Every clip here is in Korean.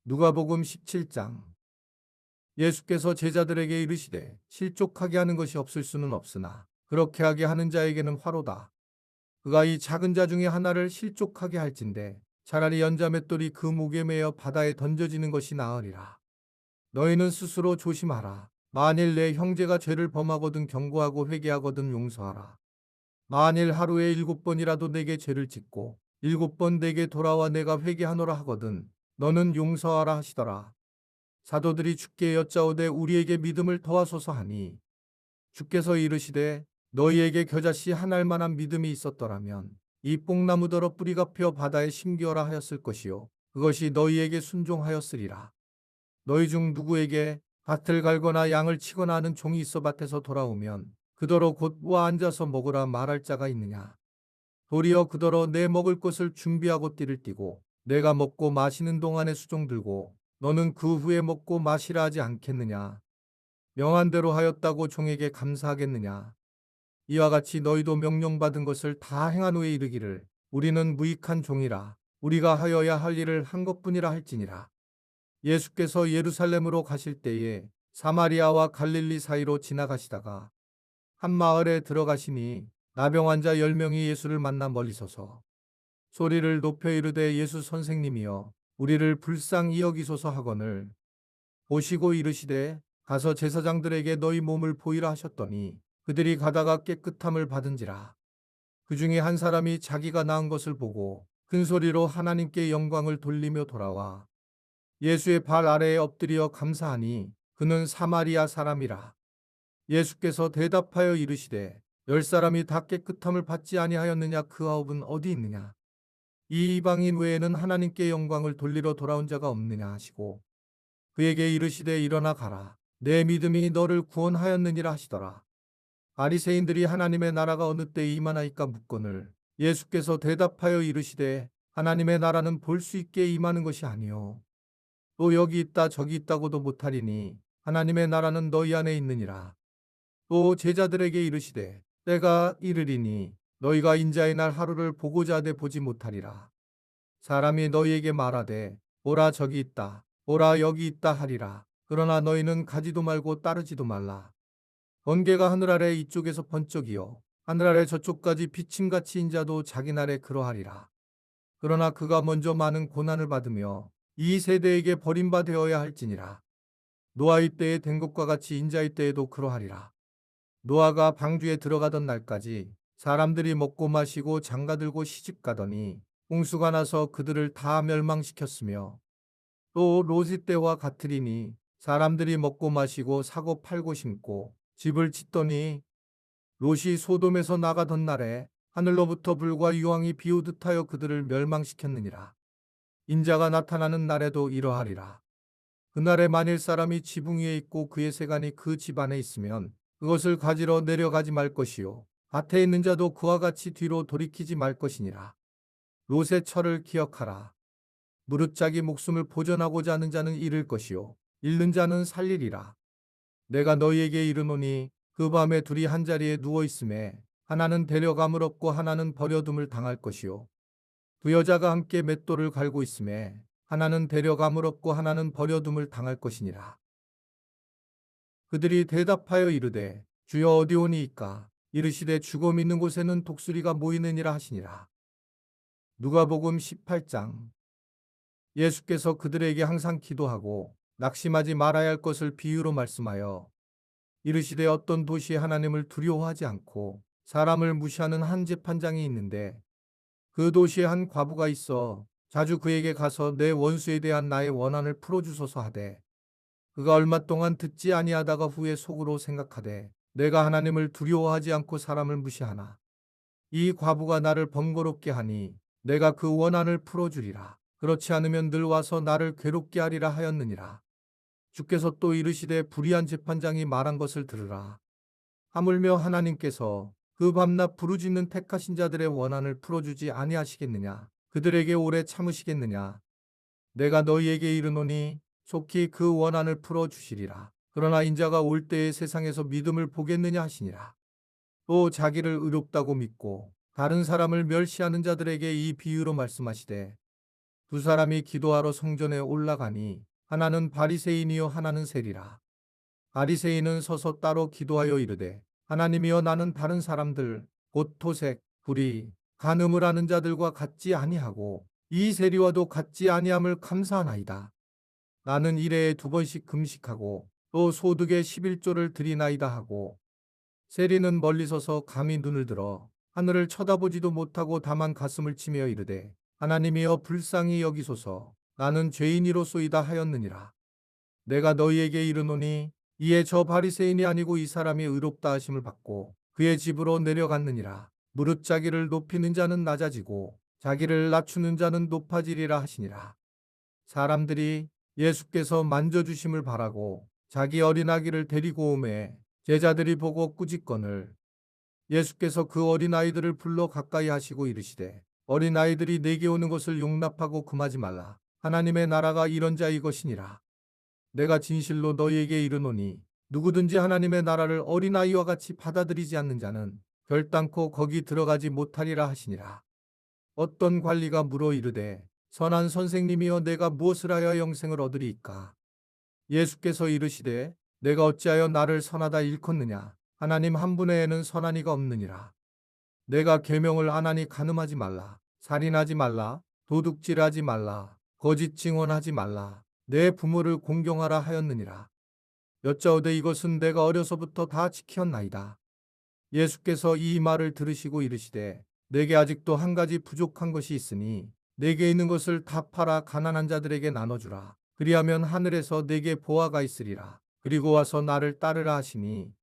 누가복음 17장. 예수께서 제자들에게 이르시되 실족하게 하는 것이 없을 수는 없으나 그렇게 하게 하는 자에게는 화로다. 그가 이 작은 자 중에 하나를 실족하게 할진대 차라리 연자 맷돌이 그 목에 매어 바다에 던져지는 것이 나으리라. 너희는 스스로 조심하라. 만일 내 형제가 죄를 범하거든 경고하고 회개하거든 용서하라. 만일 하루에 7번이라도 내게 죄를 짓고 7번 내게 돌아와 내가 회개하노라 하거든 너는 용서하라 하시더라. 사도들이 주께 여짜오되 우리에게 믿음을 더하소서 하니 주께서 이르시되 너희에게 겨자씨 한 알만한 믿음이 있었더라면 이 뽕나무더러 뿌리가 펴 바다에 심기어라 하였을 것이요 그것이 너희에게 순종하였으리라. 너희 중 누구에게 밭을 갈거나 양을 치거나 하는 종이 있어 밭에서 돌아오면 그더러 곧 와 앉아서 먹으라 말할 자가 있느냐. 도리어 그더러 내 먹을 것을 준비하고 띠를 띠고 내가 먹고 마시는 동안에 수종 들고 너는 그 후에 먹고 마시라 하지 않겠느냐. 명한 대로 하였다고 종에게 감사하겠느냐. 이와 같이 너희도 명령받은 것을 다 행한 후에 이르기를 우리는 무익한 종이라 우리가 하여야 할 일을 한 것뿐이라 할지니라. 예수께서 예루살렘으로 가실 때에 사마리아와 갈릴리 사이로 지나가시다가 한 마을에 들어가시니 나병 환자 10명이 예수를 만나 멀리 서서 소리를 높여 이르되 예수 선생님이여 우리를 불쌍히 여기소서 하거늘 보시고 이르시되 가서 제사장들에게 너희 몸을 보이라 하셨더니 그들이 가다가 깨끗함을 받은지라. 그 중에 한 사람이 자기가 나은 것을 보고 큰 소리로 하나님께 영광을 돌리며 돌아와 예수의 발 아래에 엎드려 감사하니 그는 사마리아 사람이라. 예수께서 대답하여 이르시되 10사람이 다 깨끗함을 받지 아니하였느냐 그 아홉은 어디 있느냐. 이 이방인 외에는 하나님께 영광을 돌리러 돌아온 자가 없느냐 하시고 그에게 이르시되 일어나 가라. 내 믿음이 너를 구원하였느니라 하시더라. 바리새인들이 하나님의 나라가 어느 때에 임하나이까 묻거늘 예수께서 대답하여 이르시되 하나님의 나라는 볼 수 있게 임하는 것이 아니요 또 여기 있다 저기 있다고도 못하리니 하나님의 나라는 너희 안에 있느니라. 또 제자들에게 이르시되 때가 이르리니 너희가 인자의 날 하루를 보고자 하되 보지 못하리라. 사람이 너희에게 말하되 보라 저기 있다 보라 여기 있다 하리라. 그러나 너희는 가지도 말고 따르지도 말라. 번개가 하늘 아래 이쪽에서 번쩍이요 하늘 아래 저쪽까지 비침같이 인자도 자기 날에 그러하리라. 그러나 그가 먼저 많은 고난을 받으며 이 세대에게 버림바 되어야 할지니라. 노아의 때에 된 것과 같이 인자의 때에도 그러하리라. 노아가 방주에 들어가던 날까지 사람들이 먹고 마시고 장가들고 시집가더니 홍수가 나서 그들을 다 멸망시켰으며 또 롯의 때와 같으리니 사람들이 먹고 마시고 사고 팔고 심고 집을 짓더니 롯이 소돔에서 나가던 날에 하늘로부터 불과 유황이 비오듯 하여 그들을 멸망시켰느니라. 인자가 나타나는 날에도 이러하리라. 그날에 만일 사람이 지붕 위에 있고 그의 세간이 그 집 안에 있으면 그것을 가지러 내려가지 말 것이요 밭에 있는 자도 그와 같이 뒤로 돌이키지 말 것이니라. 롯의 철을 기억하라. 무릇 자기 목숨을 보전하고자 하는 자는 잃을 것이요 잃는 자는 살리리라. 내가 너희에게 이르노니 그 밤에 둘이 한 자리에 누워 있음에 하나는 데려감을 얻고 하나는 버려둠을 당할 것이요 두 여자가 함께 맷돌을 갈고 있음에 하나는 데려감을 얻고 하나는 버려둠을 당할 것이니라. 그들이 대답하여 이르되 주여 어디 오니이까. 이르시되 죽음 있는 곳에는 독수리가 모이느니라 하시니라. 누가복음 18장. 예수께서 그들에게 항상 기도하고 낙심하지 말아야 할 것을 비유로 말씀하여 이르시되 어떤 도시에 하나님을 두려워하지 않고 사람을 무시하는 한 재판장이 있는데 그 도시에 한 과부가 있어 자주 그에게 가서 내 원수에 대한 나의 원한을 풀어주소서 하되 그가 얼마 동안 듣지 아니하다가 후에 속으로 생각하되 내가 하나님을 두려워하지 않고 사람을 무시하나 이 과부가 나를 번거롭게 하니 내가 그 원한을 풀어주리라. 그렇지 않으면 늘 와서 나를 괴롭게 하리라 하였느니라. 주께서 또 이르시되 불의한 재판장이 말한 것을 들으라. 하물며 하나님께서 그 밤낮 부르짖는 택하신 자들의 원한을 풀어주지 아니하시겠느냐. 그들에게 오래 참으시겠느냐. 내가 너희에게 이르노니 속히 그 원한을 풀어주시리라. 그러나 인자가 올 때에 세상에서 믿음을 보겠느냐 하시니라. 또 자기를 의롭다고 믿고 다른 사람을 멸시하는 자들에게 이 비유로 말씀하시되 두 사람이 기도하러 성전에 올라가니 하나는 바리새인이요 하나는 세리라. 바리새인은 서서 따로 기도하여 이르되 하나님이여 나는 다른 사람들 곧 토색, 불의, 간음을 하는 자들과 같지 아니하고 이 세리와도 같지 아니함을 감사하나이다. 나는 일해에 2번씩 금식하고 또 소득의 11조를 드리나이다 하고 세리는 멀리 서서 감히 눈을 들어 하늘을 쳐다보지도 못하고 다만 가슴을 치며 이르되 하나님이여 불쌍히 여기소서 나는 죄인이로소이다 하였느니라. 내가 너희에게 이르노니 이에 저 바리새인이 아니고 이 사람이 의롭다 하심을 받고 그의 집으로 내려갔느니라. 무릇 자기를 높이는 자는 낮아지고 자기를 낮추는 자는 높아지리라 하시니라. 사람들이 예수께서 만져주심을 바라고 자기 어린아기를 데리고 오매 제자들이 보고 꾸짖거늘 예수께서 그 어린아이들을 불러 가까이 하시고 이르시되 어린아이들이 내게 오는 것을 용납하고 금하지 말라. 하나님의 나라가 이런 자의 것이니라. 내가 진실로 너희에게 이르노니 누구든지 하나님의 나라를 어린아이와 같이 받아들이지 않는 자는 결단코 거기 들어가지 못하리라 하시니라. 어떤 관리가 물어 이르되 선한 선생님이여 내가 무엇을 하여 영생을 얻으리이까? 예수께서 이르시되 내가 어찌하여 나를 선하다 일컫느냐? 하나님 한 분에는 선한 이가 없느니라. 내가 계명을 안 하니 간음하지 말라, 살인하지 말라, 도둑질하지 말라, 거짓 증언하지 말라, 내 부모를 공경하라 하였느니라. 여짜오되 이것은 내가 어려서부터 다 지켰나이다. 예수께서 이 말을 들으시고 이르시되 내게 아직도 한 가지 부족한 것이 있으니 내게 있는 것을 다 팔아 가난한 자들에게 나눠주라. 그리하면 하늘에서 내게 보화가 있으리라. 그리고 와서 나를 따르라 하시니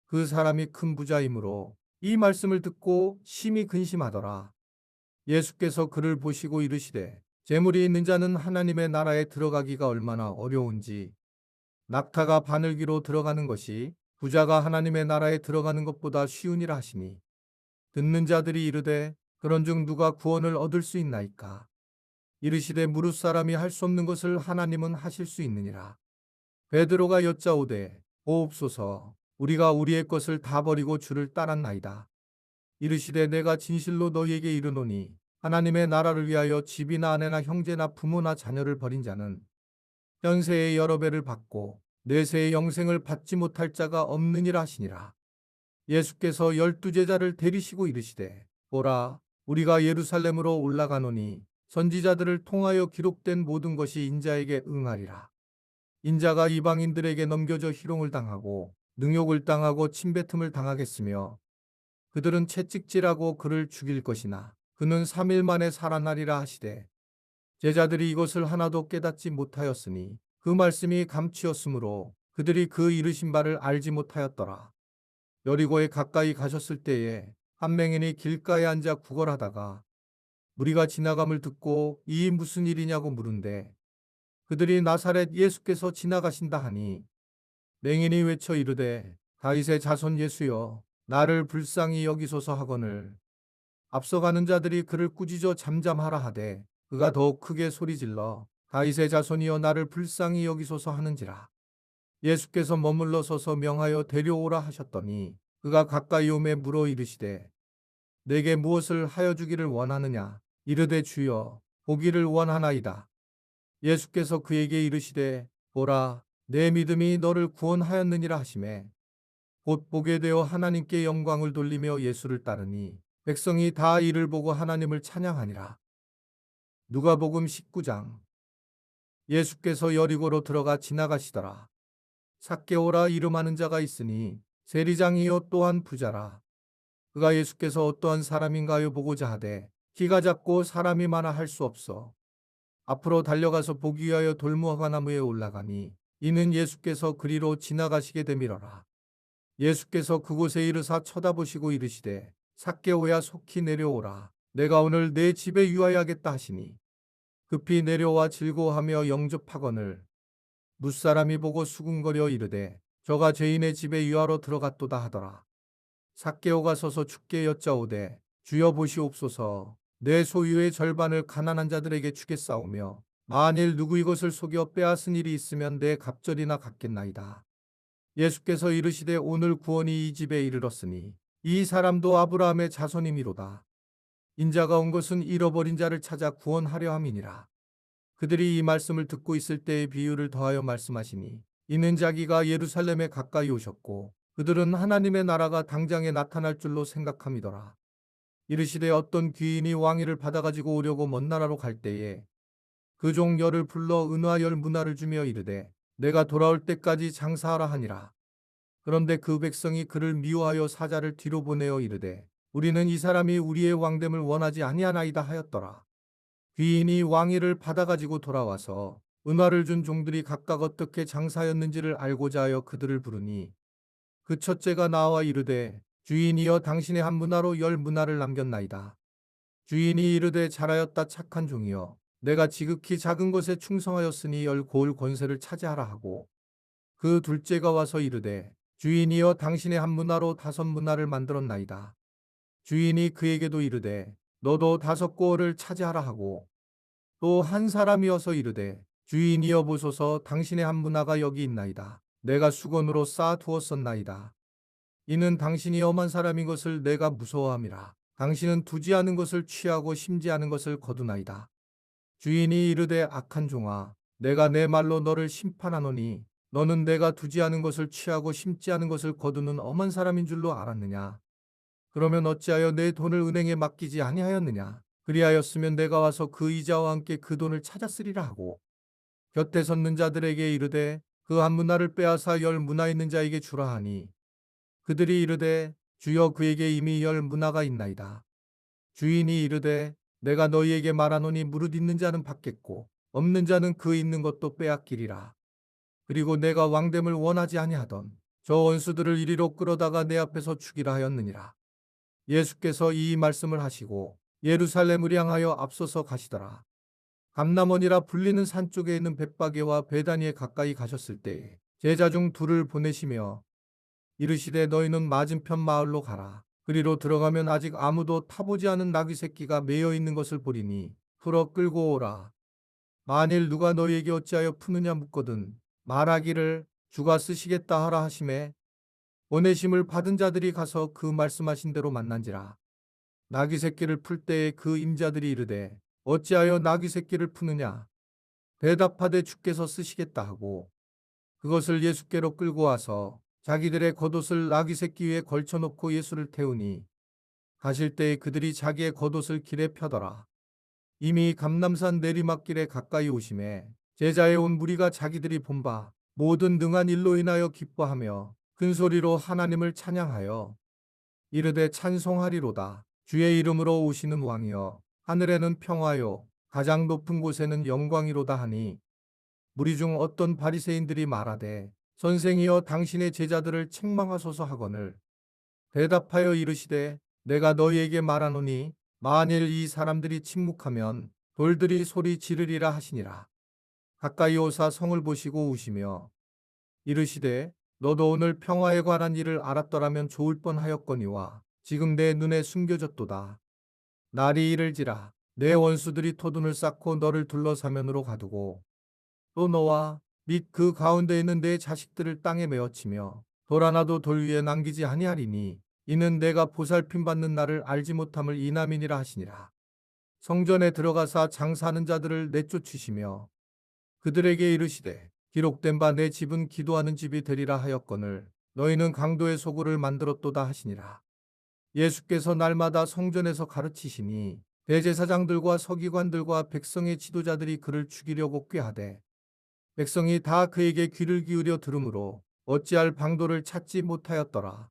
그 사람이 큰 부자이므로 이 말씀을 듣고 심히 근심하더라. 예수께서 그를 보시고 이르시되 재물이 있는 자는 하나님의 나라에 들어가기가 얼마나 어려운지 낙타가 바늘귀로 들어가는 것이 부자가 하나님의 나라에 들어가는 것보다 쉬우니라 하시니 듣는 자들이 이르되 그런즉 누가 구원을 얻을 수 있나이까? 이르시되 무릇 사람이 할 수 없는 것을 하나님은 하실 수 있느니라. 베드로가 여짜오되 보옵소서 우리가 우리의 것을 다 버리고 주를 따랐나이다. 이르시되 내가 진실로 너희에게 이르노니 하나님의 나라를 위하여 집이나 아내나 형제나 부모나 자녀를 버린 자는 현세의 여러 배를 받고 내세의 영생을 받지 못할 자가 없느니라 하시니라. 예수께서 12제자를 데리시고 이르시되 보라 우리가 예루살렘으로 올라가노니 선지자들을 통하여 기록된 모든 것이 인자에게 응하리라. 인자가 이방인들에게 넘겨져 희롱을 당하고 능욕을 당하고 침뱉음을 당하겠으며 그들은 채찍질하고 그를 죽일 것이나 그는 3일 만에 살아나리라 하시되 제자들이 이것을 하나도 깨닫지 못하였으니 그 말씀이 감추었으므로 그들이 그 이르신 바를 알지 못하였더라. 여리고에 가까이 가셨을 때에 한 맹인이 길가에 앉아 구걸하다가 무리가 지나감을 듣고 이 무슨 일이냐고 물은데 그들이 나사렛 예수께서 지나가신다 하니 맹인이 외쳐 이르되 다윗의 자손 예수여 나를 불쌍히 여기소서 하거늘 앞서가는 자들이 그를 꾸짖어 잠잠하라 하되 그가 더욱 크게 소리질러 다윗의 자손이여 나를 불쌍히 여기소서 하는지라. 예수께서 머물러 서서 명하여 데려오라 하셨더니 그가 가까이 오매 물어 이르시되 내게 무엇을 하여 주기를 원하느냐? 이르되 주여 보기를 원하나이다. 예수께서 그에게 이르시되 보라 내 믿음이 너를 구원하였느니라 하시매 곧 보게 되어 하나님께 영광을 돌리며 예수를 따르니 백성이 다 이를 보고 하나님을 찬양하니라. 누가복음 19장. 예수께서 여리고로 들어가 지나가시더라. 삭개오라 이름하는 자가 있으니 세리장이요 또한 부자라. 그가 예수께서 어떠한 사람인가요 보고자 하되 키가 작고 사람이 많아 할 수 없어 앞으로 달려가서 보기 위하여 돌무화과 나무에 올라가니 이는 예수께서 그리로 지나가시게 되밀어라. 예수께서 그곳에 이르사 쳐다보시고 이르시되 삭개오야 속히 내려오라. 내가 오늘 내 집에 유하여야겠다 하시니 급히 내려와 즐거워하며 영접하거늘 무사람이 보고 수군거려 이르되 저가 죄인의 집에 유하러 들어갔도다 하더라. 삭개오가 서서 주께 여짜오되 주여 보시옵소서 내 소유의 절반을 가난한 자들에게 주겠사오며 만일 누구 이것을 속여 빼앗은 일이 있으면 내 갑절이나 갚겠나이다. 예수께서 이르시되 오늘 구원이 이 집에 이르렀으니 이 사람도 아브라함의 자손이미로다. 인자가 온 것은 잃어버린 자를 찾아 구원하려 함이니라. 그들이 이 말씀을 듣고 있을 때의 비유를 더하여 말씀하시니 이는 자기가 예루살렘에 가까이 오셨고 그들은 하나님의 나라가 당장에 나타날 줄로 생각함이더라. 이르시되 어떤 귀인이 왕위를 받아가지고 오려고 먼 나라로 갈 때에 그 종 열을 불러 은화 열 문화를 주며 이르되 내가 돌아올 때까지 장사하라 하니라. 그런데 그 백성이 그를 미워하여 사자를 뒤로 보내어 이르되 우리는 이 사람이 우리의 왕됨을 원하지 아니하나이다 하였더라. 귀인이 왕위를 받아가지고 돌아와서 은화를 준 종들이 각각 어떻게 장사였는지를 알고자 하여 그들을 부르니 그 첫째가 나와 이르되 주인이여 당신의 한 문화로 열 문화를 남겼나이다. 주인이 이르되 잘하였다 착한 종이여 내가 지극히 작은 것에 충성하였으니 열 고을 권세를 차지하라 하고 그 둘째가 와서 이르되 주인이여 당신의 한 문화로 다섯 문화를 만들었나이다. 주인이 그에게도 이르되 너도 다섯 고을을 차지하라 하고 또 한 사람이어서 이르되 주인이여 보소서 당신의 한 문화가 여기 있나이다. 내가 수건으로 쌓아 두었었나이다. 이는 당신이 엄한 사람인 것을 내가 무서워함이라. 당신은 두지 않은 것을 취하고 심지 않은 것을 거두나이다. 주인이 이르되 악한 종아 내가 내 말로 너를 심판하노니 너는 내가 두지 않은 것을 취하고 심지 않은 것을 거두는 엄한 사람인 줄로 알았느냐. 그러면 어찌하여 내 돈을 은행에 맡기지 아니하였느냐. 그리하였으면 내가 와서 그 이자와 함께 그 돈을 찾았으리라 하고 곁에 섰는 자들에게 이르되 그 한 문화를 빼앗아 열 문화 있는 자에게 주라 하니 그들이 이르되 주여 그에게 이미 열 문화가 있나이다. 주인이 이르되 내가 너희에게 말하노니 무릇 있는 자는 받겠고 없는 자는 그 있는 것도 빼앗기리라. 그리고 내가 왕됨을 원하지 아니하던 저 원수들을 이리로 끌어다가 내 앞에서 죽이라 하였느니라. 예수께서 이 말씀을 하시고 예루살렘을 향하여 앞서서 가시더라. 감람원이라 불리는 산 쪽에 있는 벳바게와 베다니에 가까이 가셨을 때에 제자 중 둘을 보내시며 이르시되 너희는 맞은편 마을로 가라. 그리로 들어가면 아직 아무도 타보지 않은 나귀 새끼가 매여 있는 것을 보리니 풀어 끌고 오라. 만일 누가 너희에게 어찌하여 푸느냐 묻거든 말하기를 주가 쓰시겠다 하라 하심에 보내심을 받은 자들이 가서 그 말씀하신 대로 만난지라. 나귀 새끼를 풀 때에 그 임자들이 이르되 어찌하여 나귀 새끼를 푸느냐. 대답하되 주께서 쓰시겠다 하고 그것을 예수께로 끌고 와서 자기들의 겉옷을 나귀 새끼 위에 걸쳐놓고 예수를 태우니 가실 때에 그들이 자기의 겉옷을 길에 펴더라. 이미 감람산 내리막길에 가까이 오심에 제자에 온 무리가 자기들이 본 바 모든 능한 일로 인하여 기뻐하며 큰 소리로 하나님을 찬양하여 이르되 찬송하리로다. 주의 이름으로 오시는 왕이여 하늘에는 평화요 가장 높은 곳에는 영광이로다 하니 무리 중 어떤 바리새인들이 말하되 선생이여 당신의 제자들을 책망하소서 하거늘 대답하여 이르시되 내가 너희에게 말하노니 만일 이 사람들이 침묵하면 돌들이 소리 지르리라 하시니라. 가까이 오사 성을 보시고 우시며 이르시되 너도 오늘 평화에 관한 일을 알았더라면 좋을 뻔하였거니와 지금 내 눈에 숨겨졌도다. 날이 이를지라 내 원수들이 토둔을 쌓고 너를 둘러사면으로 가두고 또 너와 및 그 가운데 있는 내 자식들을 땅에 메어치며 돌 하나도 돌 위에 남기지 아니하리니 이는 내가 보살핌 받는 날을 알지 못함을 이남이니라 하시니라. 성전에 들어가사 장사하는 자들을 내쫓으시며 그들에게 이르시되 기록된 바 내 집은 기도하는 집이 되리라 하였거늘 너희는 강도의 소굴을 만들었도다 하시니라. 예수께서 날마다 성전에서 가르치시니 대제사장들과 서기관들과 백성의 지도자들이 그를 죽이려고 꾀하되 백성이 다 그에게 귀를 기울여 들으므로 어찌할 방도를 찾지 못하였더라.